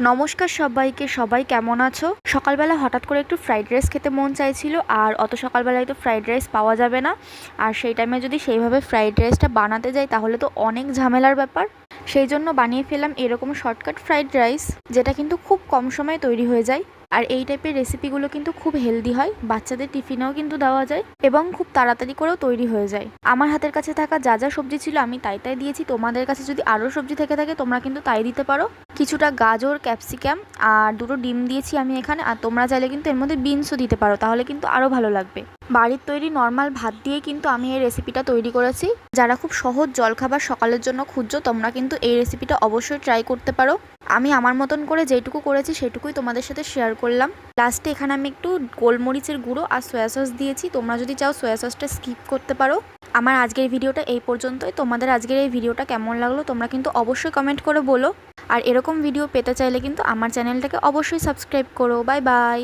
নমস্কার সবাইকে। সবাই কেমন আছো? সকালবেলা হঠাৎ করে একটু ফ্রাইড রাইস খেতে মন চাইছিল, আর অত সকালবেলায় তো ফ্রাইড রাইস পাওয়া যাবে না। আর সেই টাইমে যদি সেইভাবে ফ্রাইড রাইসটা বানাতে যাই তাহলে তো অনেক ঝামেলার ব্যাপার। সেই জন্য বানিয়ে ফেললাম এরকম শর্টকাট ফ্রাইড রাইস, যেটা কিন্তু খুব কম সময়ে তৈরি হয়ে যায়। আর এই টাইপের রেসিপিগুলো কিন্তু খুব হেলদি হয়, বাচ্চাদের টিফিনেও কিন্তু দেওয়া যায় এবং খুব তাড়াতাড়ি করেও তৈরি হয়ে যায়। আমার হাতের কাছে থাকা যা যা সবজি ছিল আমি তাই তাই দিয়েছি। তোমাদের কাছে যদি আরও সবজি থেকে থাকে তোমরা কিন্তু তাই দিতে পারো। কিছুটা গাজর, ক্যাপসিকাম আর দুটো ডিম দিয়েছি আমি এখানে। আর তোমরা চাইলে কিন্তু এর মধ্যে বিনসও দিতে পারো, তাহলে কিন্তু আরও ভালো লাগবে। বাড়ির তৈরি নর্মাল ভাত দিয়ে কিন্তু আমি এই রেসিপিটা তৈরি করেছি। যারা খুব সহজ জলখাবার সকালের জন্য খুঁজছো তোমরা কিন্তু এই রেসিপিটা অবশ্যই ট্রাই করতে পারো। আমি আমার মতন করে যেটুকু করেছি সেটুকুই তোমাদের সাথে শেয়ার করলাম। লাস্টে এখানে আমি একটু গোলমরিচের গুঁড়ো আর সয়া সস দিয়েছি। তোমরা যদি চাও সয়া সসটা স্কিপ করতে পারো। আমার আজকের ভিডিওটা এই পর্যন্তই। তোমাদের আজকের এই ভিডিওটা কেমন লাগলো তোমরা কিন্তু অবশ্যই কমেন্ট করে বলো। আর এরকম ভিডিও পেতে চাইলে কিন্তু আমার চ্যানেলটাকে অবশ্যই সাবস্ক্রাইব করো। Bye bye.